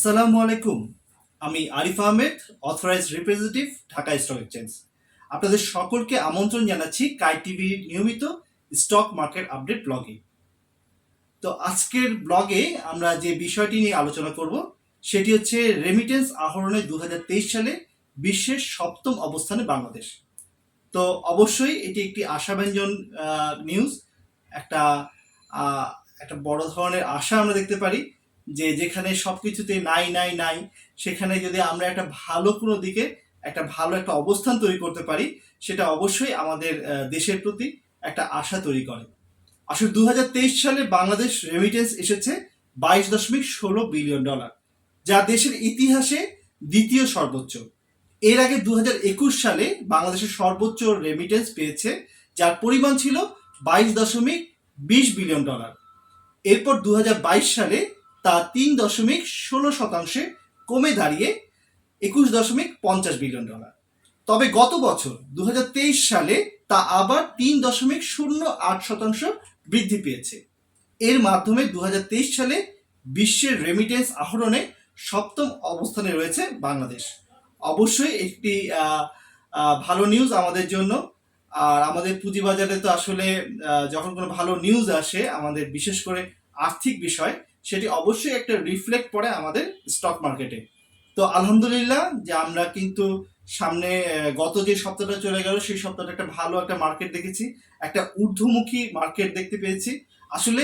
আসসালামু আলাইকুম। আমি Arif Ahmed, authorised representative, Dhaka stock exchange. আপনাদের সকলকে আমন্ত্রণ জানাচ্ছি কাই টিভির নিয়মিত স্টক মার্কেট আপডেট ব্লগে। তো আজকের ব্লগে আমরা যে বিষয়টি নিয়ে আলোচনা করব সেটি হচ্ছে রেমিটেন্স আহরণে 2023 সালে বিশ্বের সপ্তম অবস্থানে বাংলাদেশ। তো অবশ্যই এটি একটি আশাব্যঞ্জক নিউজ। একটা আহ, একটা বড় ধরনের আশা আমরা দেখতে পারি যে যেখানে সবকিছুতে নাই নাই নাই, সেখানে যদি আমরা একটা ভালো কোনো দিকে একটা ভালো একটা অবস্থান তৈরি করতে পারি, সেটা অবশ্যই আমাদের দেশের প্রতি একটা আশা তৈরি করে। আসলে 2023 সালে বাংলাদেশ রেমিটেন্স এসেছে $22.16 বিলিয়ন, যা দেশের ইতিহাসে দ্বিতীয় সর্বোচ্চ। এর আগে 2021 সালে বাংলাদেশের সর্বোচ্চ রেমিটেন্স পেয়েছে, যার পরিমাণ ছিল $22.20 বিলিয়ন। এরপর 2022 সালে তা 3.16% কমে দাঁড়িয়ে $21.50 বিলিয়ন। তবে গত বছর 2023 সালে তা আবার 3.08% বৃদ্ধি পেয়েছে। এর মাধ্যমে 2023 সালে বিশ্বের রেমিটেন্স আহরণে সপ্তম অবস্থানে রয়েছে বাংলাদেশ। অবশ্যই একটি ভালো নিউজ আমাদের জন্য। আর আমাদের পুঁজিবাজারে তো আসলে যখন কোনো ভালো নিউজ আসে আমাদের, বিশেষ করে আর্থিক বিষয়, সেটি অবশ্যই একটা রিফ্লেক্ট পড়ে আমাদের স্টক মার্কেটে। তো আলহামদুলিল্লাহ যে আমরা কিন্তু সামনে গত যে সপ্তাহটা চলে গেল সেই সপ্তাহটা একটা ভালো একটা মার্কেট দেখেছি, একটা ঊর্ধ্বমুখী মার্কেট দেখতে পেয়েছি। আসলে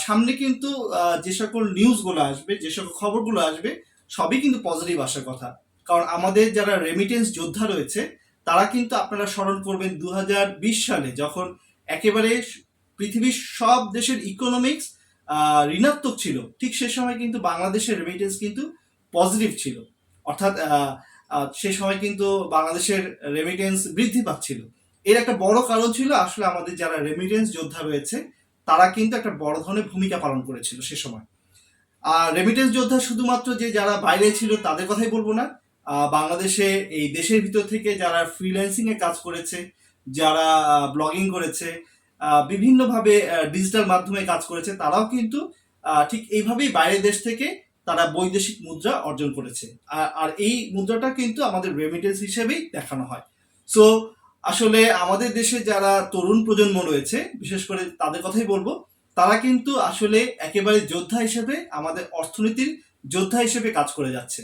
সামনে কিন্তু যে সকল নিউজগুলো আসবে, যে সকল খবরগুলো আসবে, সবই কিন্তু পজিটিভ আসার কথা। কারণ আমাদের যারা রেমিটেন্স যোদ্ধা রয়েছে তারা কিন্তু, আপনারা স্মরণ করবেন, 2020 সালে যখন একেবারে পৃথিবীর সব দেশের ইকোনমিক্স ঋণাত্মক ছিল, ঠিক সে সময় কিন্তু বাংলাদেশের রেমিটেন্স কিন্তু পজিটিভ ছিল। অর্থাৎ সে সময় কিন্তু বাংলাদেশের রেমিটেন্স বৃদ্ধি পাচ্ছিল। এর একটা বড় কারণ ছিল আসলে আমাদের যারা রেমিটেন্স যোদ্ধা রয়েছে তারা কিন্তু একটা বড় ধরনের ভূমিকা পালন করেছিল সে সময়। আর রেমিটেন্স যোদ্ধা শুধুমাত্র যে যারা বাইরে ছিল তাদের কথাই বলবো না, বাংলাদেশে এই দেশের ভিতর থেকে যারা ফ্রিল্যান্সিং এ কাজ করেছে, যারা ব্লগিং করেছে, বিভিন্নভাবে ডিজিটাল মাধ্যমে কাজ করেছে, তারাও কিন্তু ঠিক এইভাবেই বাইরের দেশ থেকে তারা বৈদেশিক মুদ্রা অর্জন করেছে। আর এই মুদ্রাটা কিন্তু আমাদের রেমিটেন্স হিসেবেই দেখানো হয়। সো আসলে আমাদের দেশে যারা তরুণ প্রজন্ম রয়েছে, বিশেষ করে তাদের কথাই বলবো, তারা কিন্তু আসলে একেবারে যোদ্ধা হিসেবে, আমাদের অর্থনীতির যোদ্ধা হিসেবে কাজ করে যাচ্ছে।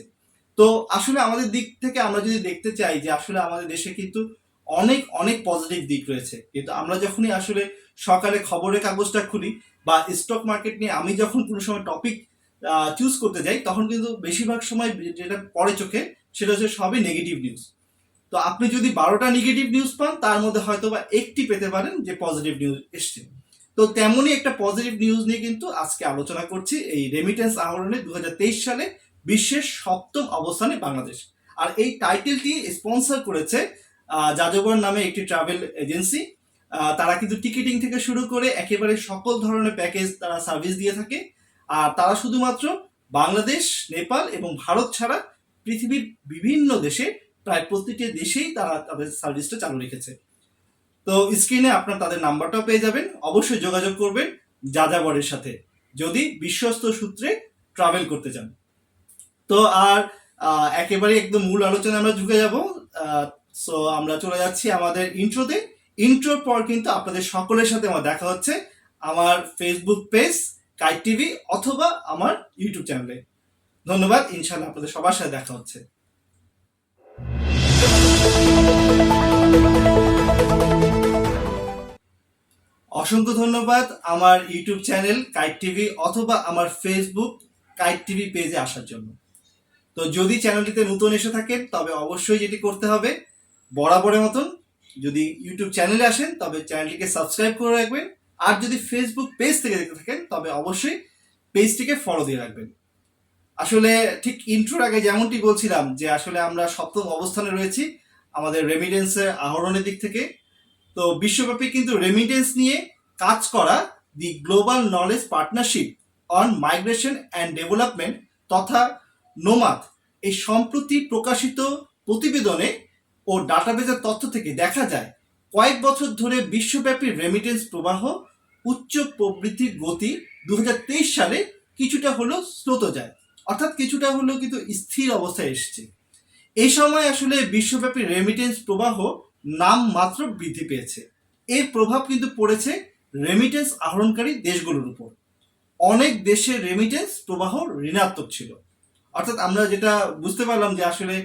তো আসলে আমাদের দিক থেকে আমরা যদি দেখতে চাই যে আসলে আমাদের দেশে কিন্তু অনেক অনেক পজিটিভ দিক রয়েছে, কিন্তু আমরা যখনই আসলে সকালে খবরের কাগজটা খুলি বা স্টক মার্কেট নিয়ে আমি যখন কোনো সময় টপিক চুজ করতে যাই, তখন কিন্তু বেশিরভাগ সময় যেটা পড়ে চোখে সেটা হচ্ছে সবই নেগেটিভ নিউজ। তো আপনি যদি 12টা নেগেটিভ নিউজ পান, তার মধ্যে হয়তো বা একটি পেতে পারেন যে পজিটিভ নিউজ এসছে। তো তেমনই একটা পজিটিভ নিউজ নিয়ে কিন্তু আজকে আলোচনা করছি, এই রেমিটেন্স আহরণে 2023 সালে বিশ্বের সপ্তম অবস্থানে বাংলাদেশ। আর এই টাইটেলটি স্পন্সর করেছে যাযাবর নামে একটি ট্রাভেল এজেন্সি। তারা কিন্তু টিকিটিং থেকে শুরু করে একেবারে সকল ধরনের প্যাকেজ তারা সার্ভিস দিয়ে থাকে। আর তারা শুধুমাত্র বাংলাদেশ, নেপাল এবং ভারত ছাড়া পৃথিবীর বিভিন্ন দেশে, প্রায় প্রতিটি দেশেই তারা তাদের সার্ভিসটা চালু রেখেছে। তো স্ক্রিনে আপনার তাদের নাম্বারটাও পেয়ে যাবেন। অবশ্যই যোগাযোগ করবেন যাযাবরের সাথে যদি বিশ্বস্ত সূত্রে ট্রাভেল করতে চান। তো আর একেবারে একদম মূল আলোচনা আমরা ঢুকে যাব। সো আমরা চলে যাচ্ছি আমাদের ইন্ট্রোতে। ইন্ট্রোর পর কিন্তু আপনাদের সকলের সাথে আমার দেখা হচ্ছে আমার ফেসবুক পেজ কাইট টিভি অথবা আমার ইউটিউব চ্যানেলে। ধন্যবাদ, ইনশাআল্লাহ আপনাদের সবার সাথে দেখা হচ্ছে। অসংখ্য ধন্যবাদ আমার ইউটিউব চ্যানেল কাইট টিভি অথবা আমার ফেসবুক কাইট টিভি পেজে আসার জন্য। তো যদি চ্যানেলটিতে নতুন এসে থাকেন তবে অবশ্যই যেটি করতে হবে, বরাবরের মতন যদি ইউটিউব চ্যানেলে আসেন তবে চ্যানেলটিকে সাবস্ক্রাইব করে রাখবেন। আর যদি ফেসবুক পেজ থেকে দেখতে থাকেন তবে অবশ্যই পেজটিকে ফলো দিয়ে রাখবেন। আসলে ঠিক ইন্ট্রোর আগে যেমনটি বলছিলাম যে আসলে আমরা সপ্তম অবস্থানে রয়েছি আমাদের রেমিটেন্সের আহরণের দিক থেকে। তো বিশ্বব্যাপী কিন্তু রেমিটেন্স নিয়ে কাজ করা the global knowledge partnership on migration and development তথা নোমাদ এই সম্প্রতি প্রকাশিত প্রতিবেদনে ও ডাটাবেজের তথ্য থেকে দেখা যায় কয়েক বছর ধরে বিশ্বব্যাপী রেমিটেন্স প্রবাহ উচ্চ প্রবৃদ্ধির গতি 2023 সালে কিছুটা হলেও স্রোত যায়। অর্থাৎ কিছুটা হলেও কিন্তু স্থির অবস্থায় এসেছে। এই সময় আসলে বিশ্বব্যাপী রেমিটেন্স প্রবাহ নামমাত্র বৃদ্ধি পেয়েছে। এর প্রভাব কিন্তু পড়েছে রেমিটেন্স আহরণকারী দেশগুলোর উপর। অনেক দেশের রেমিটেন্স প্রবাহ ঋণাত্মক ছিল। অর্থাৎ আমরা যেটা বুঝতে পারলাম যে আসলে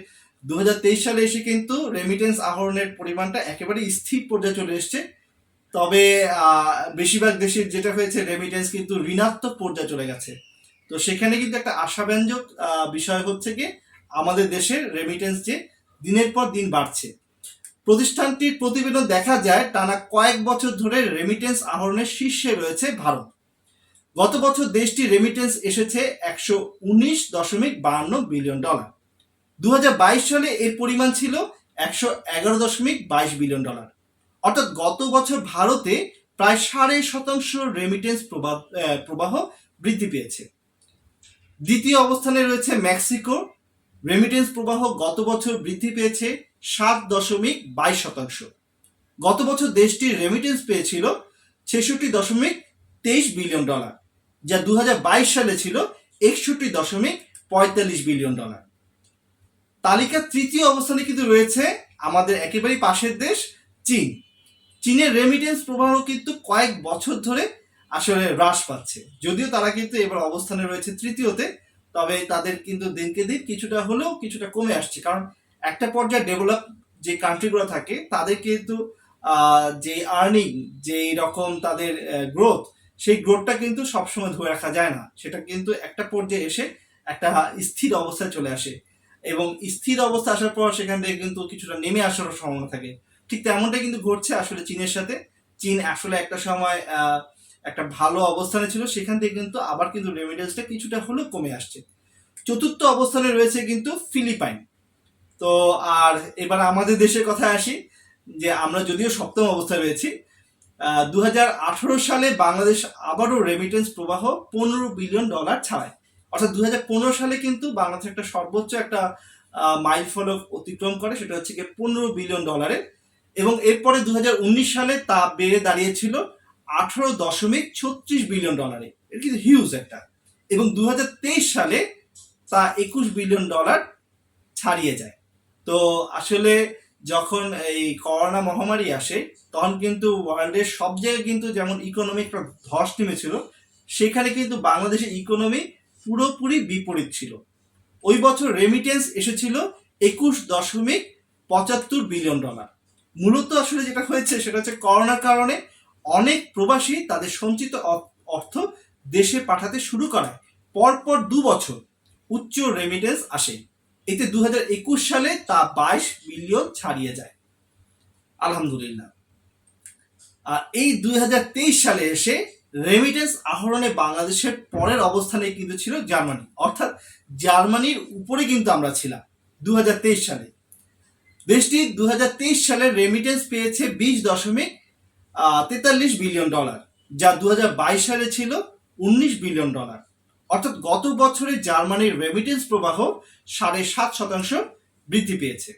2023 সালে এসে কিন্তু রেমিটেন্স আহরণের পরিমাণটা একেবারে স্থির পর্যায়ে চলে এসছে। তবে বেশিরভাগ দেশের যেটা হয়েছে রেমিটেন্স কিন্তু ঋণাত্মক পর্যায়ে চলে গেছে। তো সেখানে কিন্তু একটা আশাব্যঞ্জক বিষয় হচ্ছে কি আমাদের দেশের রেমিটেন্স যে দিনের পর দিন বাড়ছে। প্রতিষ্ঠানটির প্রতিবেদন দেখা যায় টানা কয়েক বছর ধরে রেমিটেন্স আহরণের শীর্ষে রয়েছে ভারত। গত বছর দেশটির রেমিটেন্স এসেছে $119.52 বিলিয়ন। 2022 সালে এর পরিমাণ ছিল $111.22 বিলিয়ন। অর্থাৎ গত বছর ভারতে প্রায় 7.5% রেমিটেন্স প্রবাহ বৃদ্ধি পেয়েছে। দ্বিতীয় অবস্থানে রয়েছে মেক্সিকো। রেমিটেন্স প্রবাহ গত বছর বৃদ্ধি পেয়েছে 7.22%। গত বছর দেশটির রেমিটেন্স পেয়েছিল $66.23 বিলিয়ন, যা 2022 সালে ছিল $61.45 বিলিয়ন। তালিকার তৃতীয় অবস্থানে কিন্তু রয়েছে আমাদের একেবারেই পাশের দেশ চীন। চীনের রেমিটেন্স প্রবাহ কিন্তু কয়েক বছর ধরে আসলে হ্রাস পাচ্ছে, যদিও তারা কিন্তু এবার অবস্থানে রয়েছে তৃতীয়তে। তবে তাদের কিন্তু দিনকে দিন কিছুটা কমে আসছে, কারণ একটা পর্যায়ে ডেভেলপ যে কান্ট্রিগুলো থাকে তাদের কিন্তু যে আর্নিং, যে রকম তাদের গ্রোথ, সেই গ্রোথটা কিন্তু সবসময় ধরে রাখা যায় না। সেটা কিন্তু একটা পর্যায়ে এসে একটা স্থির অবস্থায় চলে আসে, এবং স্থির অবস্থা আসার পর সেখান থেকে কিন্তু কিছুটা নেমে আসার সম্ভাবনা থাকে। ঠিক তেমনটাই কিন্তু ঘটছে আসলে চীনের সাথে। চীন আসলে একটা সময় একটা ভালো অবস্থানে ছিল, সেখান থেকে কিন্তু আবার কিন্তু রেমিটেন্সটা কিছুটা হলেও কমে আসছে। চতুর্থ অবস্থানে রয়েছে কিন্তু ফিলিপাইন। তো আর এবার আমাদের দেশের কথায় আসি, যে আমরা যদিও সপ্তম অবস্থায় রয়েছি। 2018 সালে বাংলাদেশ আবারও রেমিটেন্স প্রবাহ $15 বিলিয়ন ছাড়ায়। অর্থাৎ 2015 সালে কিন্তু বাংলাদেশ একটা সর্বোচ্চ একটা মাইল ফলক অতিক্রম করে, সেটা হচ্ছে গিয়ে $15 বিলিয়ন। এবং এরপরে 2019 সালে তা বেড়ে দাঁড়িয়েছিল $18.36 বিলিয়ন। এটা কিন্তু হিউজ একটা। এবং 2023 সালে তা $21 বিলিয়ন ছাড়িয়ে যায়। তো আসলে যখন এই করোনা মহামারী আসে, তখন কিন্তু ওয়ার্ল্ডের সব জায়গায় কিন্তু যেমন ইকোনমি একটা ধস নেমেছিল, সেখানে কিন্তু বাংলাদেশের ইকোনমি পুরোপুরি বিপরীত ছিল। ওই বছর রেমিটেন্স এসেছিল $21.75 বিলিয়ন। মূলত আসলে যেটা হয়েছে সেটা হচ্ছে করোনার কারণে অনেক প্রবাসী তাদের সঞ্চিত অর্থ দেশে পাঠাতে শুরু করায় পরপর 2 বছর উচ্চ রেমিটেন্স আসে। এতে 2021 সালে তা 22 বিলিয়ন ছাড়িয়ে যায়, আলহামদুলিল্লাহ। আর এই 2023 সালে এসে রেমিটেন্স আহরণে বাংলাদেশের পরের অবস্থানে কিন্তু ছিল জার্মানি। অর্থাৎ জার্মানির উপরে কিন্তু আমরা ছিলাম 2023 সালে। দেশটি 2023 সালে রেমিটেন্স পেয়েছে $20.43 বিলিয়ন, যা 2022 সালে ছিল $19 বিলিয়ন। অর্থাৎ গত বছরে জার্মানির রেমিটেন্স প্রবাহ 7.5% বৃদ্ধি পেয়েছে।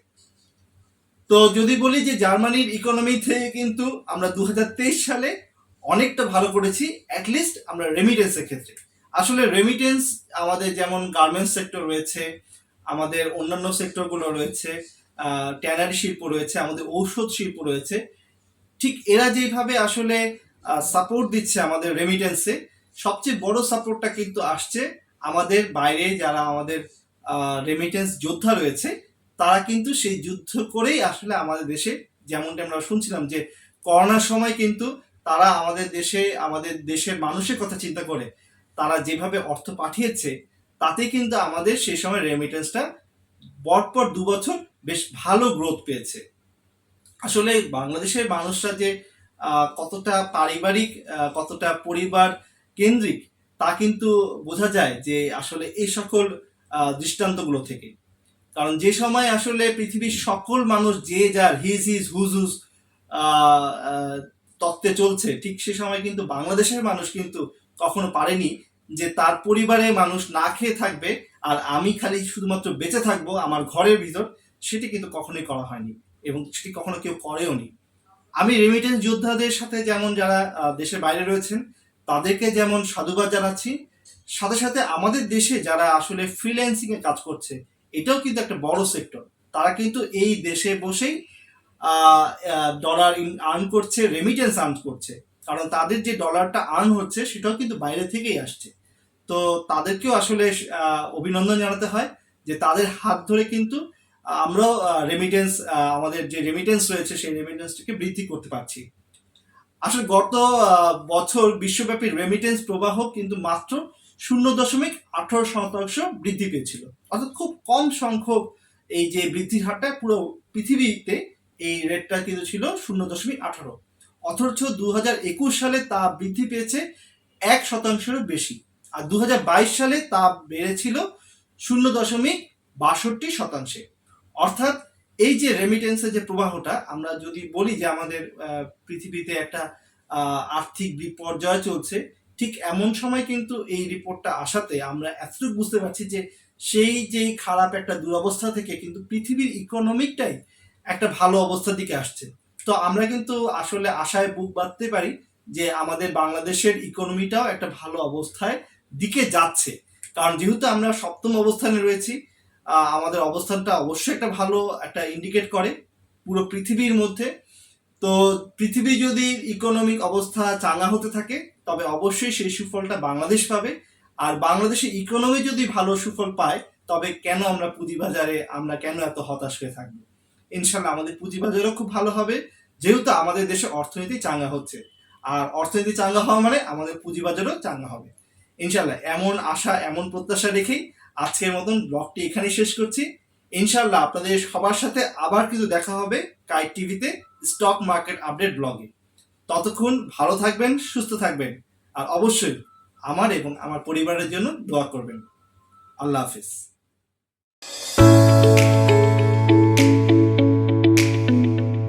তো যদি বলি যে জার্মানির ইকোনমি থেকে কিন্তু আমরা 2023 সালে অনেকটা ভালো করেছি, অ্যাটলিস্ট আমরা রেমিটেন্সের ক্ষেত্রে। আসলে রেমিটেন্স আমাদের যেমন গার্মেন্টস সেক্টর রয়েছে, আমাদের অন্যান্য সেক্টরগুলো রয়েছে, ট্যানারি শিল্প রয়েছে, আমাদের ঔষধ শিল্প রয়েছে, ঠিক এরা যেভাবে আসলে সাপোর্ট দিচ্ছে আমাদের রেমিটেন্সে, সবচেয়ে বড় সাপোর্টটা কিন্তু আসছে আমাদের বাইরে যারা আমাদের রেমিটেন্স যোদ্ধা রয়েছে, তারা কিন্তু সেই যুদ্ধ করেই আসলে আমাদের দেশে, যেমনটা আমরা শুনছিলাম যে করোনার সময় কিন্তু তারা আমাদের দেশের মানুষের কথা চিন্তা করে তারা যেভাবে অর্থ পাঠিয়েছে, তাতে কিন্তু আমাদের সেই সময় রেমিটেন্সটা পরপর 2 বছর বেশ ভালো গ্রোথ পেয়েছে। আসলে বাংলাদেশের মানুষরা যে কতটা পারিবারিক, কতটা পরিবার কেন্দ্রিক, তা কিন্তু বোঝা যায় যে আসলে এই সকল দৃষ্টান্তগুলো থেকে। কারণ যে সময় আসলে পৃথিবীর সকল মানুষ যে যার হিজ হুজ তত্ত্বে চলছে, ঠিক সে সময় কিন্তু বাংলাদেশের মানুষ কিন্তু কখনো পারেনি যে তার পরিবারের মানুষ না খেয়ে থাকবে আর আমি খালি শুধুমাত্র বেঁচে থাকবো আমার ঘরের ভিতর, সেটি কিন্তু কখনোই করা হয়নি, এবং সেটি কখনো কেউ করেও নি। আমি রেমিটেন্স যোদ্ধাদের সাথে যেমন যারা দেশের বাইরে রয়েছেন তাদেরকে যেমন সাধুবাদ জানাচ্ছি, সাথে সাথে আমাদের দেশে যারা আসলে ফ্রিল্যান্সিং এ কাজ করছে, এটাও কিন্তু একটা বড় সেক্টর। তারা কিন্তু এই দেশে বসেই ডলার আর্ন করছে, রেমিটেন্স আর্ন করছে, কারণ তাদের যে ডলারটা আর্ন হচ্ছে সেটাও কিন্তু বাইরে থেকেই আসছে। তো তাদেরকেও আসলে অভিনন্দন জানাতে হয় যে তাদের হাত ধরে কিন্তু আমরাও রেমিটেন্স, আমাদের যে রেমিটেন্স রয়েছে সেই রেমিটেন্সটাকে বৃদ্ধি করতে পারছি। আসলে গত বছর বিশ্বব্যাপী রেমিটেন্স প্রবাহ কিন্তু মাত্র 0.18% বৃদ্ধি পেয়েছিল, অর্থাৎ খুব কম সংখ্যক এই যে বৃদ্ধির হারটা পুরো পৃথিবীতে এই রেটটা কিন্তু ছিল 0.18, অথচ 2021 সালে তা বৃদ্ধি পেয়েছে 1%-এরও বেশি, আর 2022 সালে তা বেড়েছিল 0.62%। অর্থাৎ এই যে রেমিটেন্সের যে প্রবাহটা, আমরা যদি বলি যে আমাদের পৃথিবীতে একটা আর্থিক বিপর্যয় চলছে, ঠিক এমন সময় কিন্তু এই রিপোর্টটা আসাতে আমরা এতটুকু বুঝতে পারছি যে সেই যে খারাপ একটা দুরবস্থা থেকে কিন্তু পৃথিবীর ইকোনমিকটাই একটা ভালো অবস্থার দিকে আসছে। তো আমরা কিন্তু আসলে আশায় বুক বাঁধতে পারি যে আমাদের বাংলাদেশের ইকোনমিটাও একটা ভালো অবস্থায় দিকে যাচ্ছে, কারণ যেহেতু আমরা সপ্তম অবস্থানে রয়েছি, আমাদের অবস্থানটা অবশ্যই একটা ভালো একটা ইন্ডিকেট করে পুরো পৃথিবীর মধ্যে। তো পৃথিবী যদি ইকোনমিক অবস্থা চাঙ্গা হতে থাকে তবে অবশ্যই সেই সুফলটা বাংলাদেশ পাবে, আর বাংলাদেশের ইকোনমি যদি ভালো সুফল পায় তবে কেন আমরা পুঁজিবাজারে আমরা কেন এত হতাশ হয়ে থাকবো? ইনশাল্লাহ আমাদের পুঁজিবাজারও খুব ভালো হবে, যেহেতু আমাদের দেশে অর্থনীতি চাঙ্গা হচ্ছে, আর অর্থনীতি চাঙ্গা হওয়া মানে আমাদের পুঁজিবাজারও চাঙ্গা হবে ইনশাল্লাহ। এমন আশা, এমন প্রত্যাশা রেখেই আজকের মতন ব্লগটি এখানেই শেষ করছি। ইনশাল্লাহ আপনাদের সবার সাথে আবার কিন্তু দেখা হবে কাইট টিভিতে স্টক মার্কেট আপডেট ব্লগে। ততক্ষণ ভালো থাকবেন, সুস্থ থাকবেন, আর অবশ্যই আমার এবং আমার পরিবারের জন্য দোয়া করবেন। আল্লাহ হাফিজ।